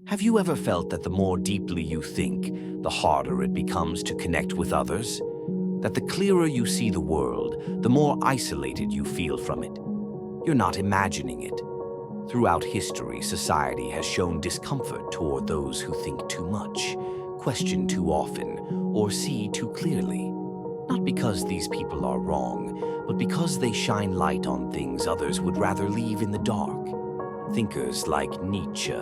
Have you ever felt that the more deeply you think, the harder it becomes to connect with others? That the clearer you see the world, the more isolated you feel from it? You're not imagining it. Throughout history, society has shown discomfort toward those who think too much, question too often, or see too clearly. Not because these people are wrong, but because they shine light on things others would rather leave in the dark. Thinkers like Nietzsche,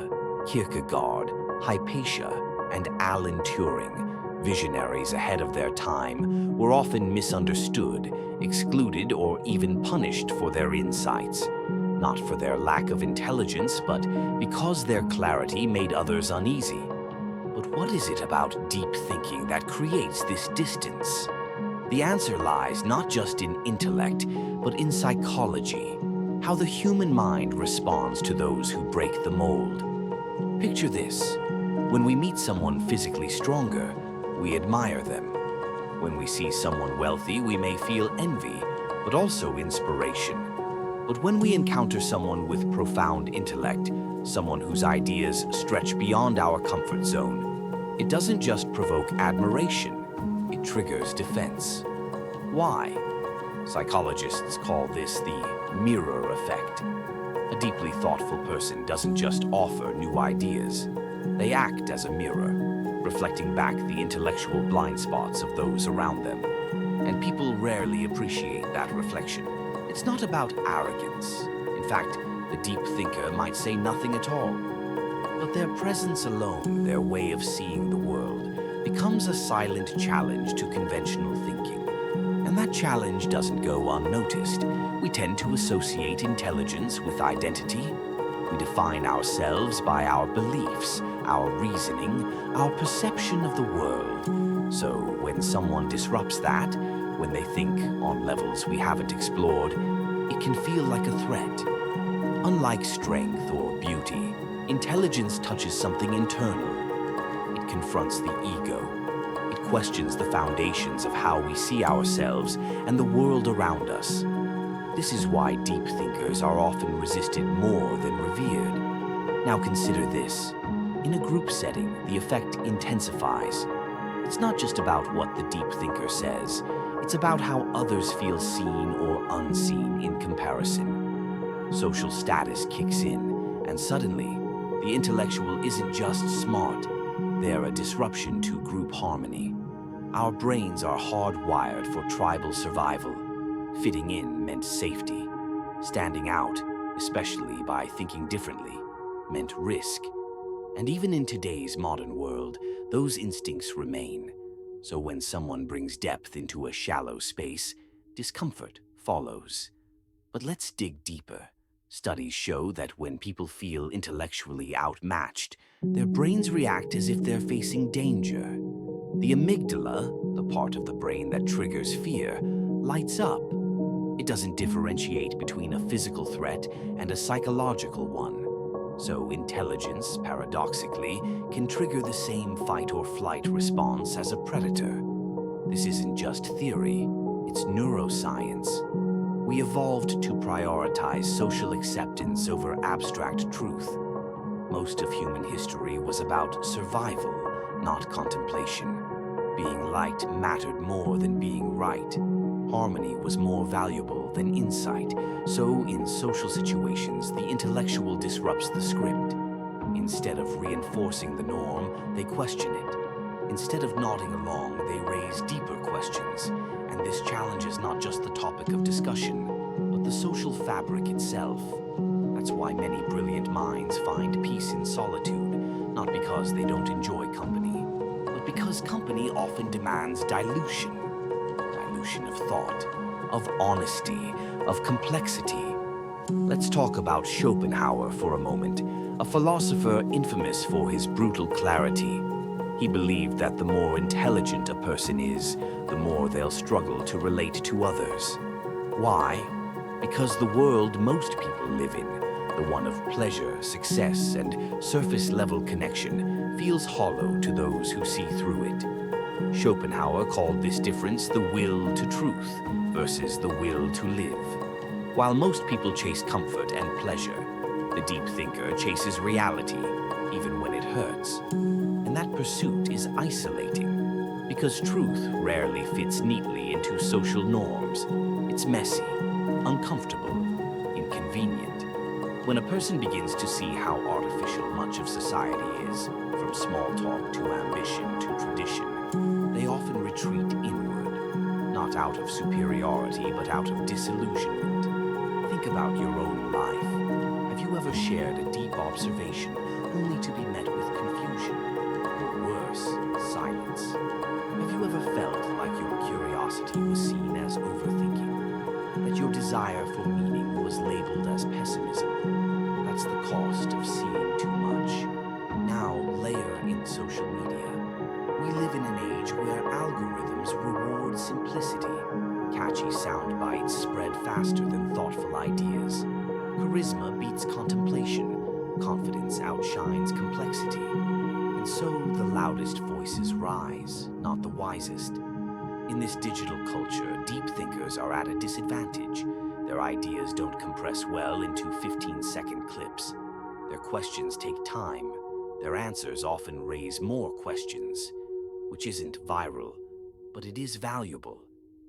Kierkegaard, Hypatia, and Alan Turing, visionaries ahead of their time, were often misunderstood, excluded, or even punished for their insights. Not for their lack of intelligence, but because their clarity made others uneasy. But what is it about deep thinking that creates this distance? The answer lies not just in intellect, but in psychology, how the human mind responds to those who break the mold. Picture this. When we meet someone physically stronger, we admire them. When we see someone wealthy, we may feel envy, but also inspiration. But when we encounter someone with profound intellect, someone whose ideas stretch beyond our comfort zone, it doesn't just provoke admiration, it triggers defense. Why? Psychologists call this the mirror effect. A deeply thoughtful person doesn't just offer new ideas. They act as a mirror, reflecting back the intellectual blind spots of those around them. And people rarely appreciate that reflection. It's not about arrogance. In fact, the deep thinker might say nothing at all. But their presence alone, their way of seeing the world, becomes a silent challenge to conventional thinking. And that challenge doesn't go unnoticed. We tend to associate intelligence with identity. We define ourselves by our beliefs, our reasoning, our perception of the world. So when someone disrupts that, when they think on levels we haven't explored, it can feel like a threat. Unlike strength or beauty, intelligence touches something internal. It confronts the ego. It questions the foundations of how we see ourselves and the world around us. This is why deep thinkers are often resisted more than revered. Now consider this. In a group setting, the effect intensifies. It's not just about what the deep thinker says. It's about how others feel seen or unseen in comparison. Social status kicks in, and suddenly, the intellectual isn't just smart. They're a disruption to group harmony. Our brains are hardwired for tribal survival. Fitting in meant safety. Standing out, especially by thinking differently, meant risk. And even in today's modern world, those instincts remain. So when someone brings depth into a shallow space, discomfort follows. But let's dig deeper. Studies show that when people feel intellectually outmatched, their brains react as if they're facing danger. The amygdala, the part of the brain that triggers fear, lights up. It doesn't differentiate between a physical threat and a psychological one. So intelligence, paradoxically, can trigger the same fight or flight response as a predator. This isn't just theory, it's neuroscience. We evolved to prioritize social acceptance over abstract truth. Most of human history was about survival, not contemplation. Being liked mattered more than being right. Harmony was more valuable than insight. So in social situations, the intellectual disrupts the script. Instead of reinforcing the norm, they question it. Instead of nodding along, they raise deeper questions. And this challenges not just the topic of discussion, but the social fabric itself. That's why many brilliant minds find peace in solitude, not because they don't enjoy company, but because company often demands dilution. Dilution of thought, of honesty, of complexity. Let's talk about Schopenhauer for a moment, a philosopher infamous for his brutal clarity. He believed that the more intelligent a person is, the more they'll struggle to relate to others. Why? Because the world most people live in, the one of pleasure, success, and surface-level connection, feels hollow to those who see through it. Schopenhauer called this difference the will to truth versus the will to live. While most people chase comfort and pleasure, the deep thinker chases reality, even when it hurts. hurts. And that pursuit is isolating, because truth rarely fits neatly into social norms. It's messy, uncomfortable, inconvenient. When a person begins to see how artificial much of society is, from small talk to ambition to tradition, they often retreat inward, not out of superiority but out of disillusionment. Think about your own life. Have you ever shared a deep observation only to be met with confusion, or worse, silence? Have you ever felt like your curiosity was seen as overthinking, that your desire for meaning was labeled as pessimism? That's the cost of seeing too much. Now layer in social media. We live in an age where algorithms reward simplicity. Catchy sound bites spread faster than thoughtful ideas. Charisma beats contemplation. Confidence outshines complexity. And so the loudest voices rise, not the wisest. In this digital culture, deep thinkers are at a disadvantage. Their ideas don't compress well into 15-second clips. Their questions take time. Their answers often raise more questions, which isn't viral, but it is valuable.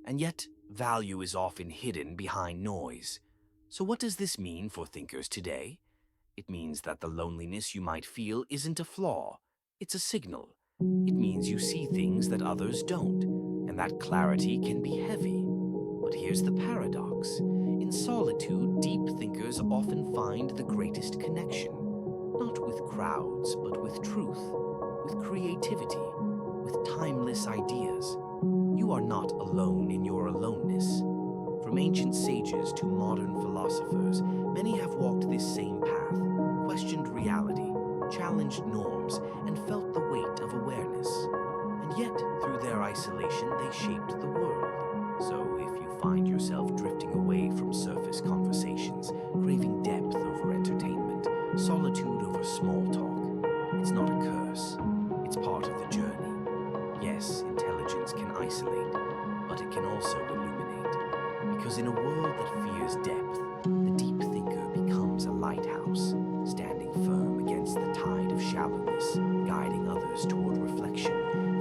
And yet, value is often hidden behind noise. So what does this mean for thinkers today? It means that the loneliness you might feel isn't a flaw, it's a signal. It means you see things that others don't, and that clarity can be heavy. But here's the paradox. In solitude, deep thinkers often find the greatest connection, not with crowds, but with truth, with creativity, with timeless ideas. You are not alone in your aloneness. From ancient sages to modern philosophers, many have walked this same path, questioned reality, challenged norms, and felt the weight of awareness. And yet, through their isolation, they shaped the world. So if you find yourself drifting away from surface conversations, craving depth over entertainment, solitude over small talk, it's not a curse. It's part of the journey. Yes, intelligence can isolate, but it can also illuminate. Because in a world that fears depth, the deep thinker becomes a lighthouse, standing firm against the tide of shallowness, guiding others toward reflection,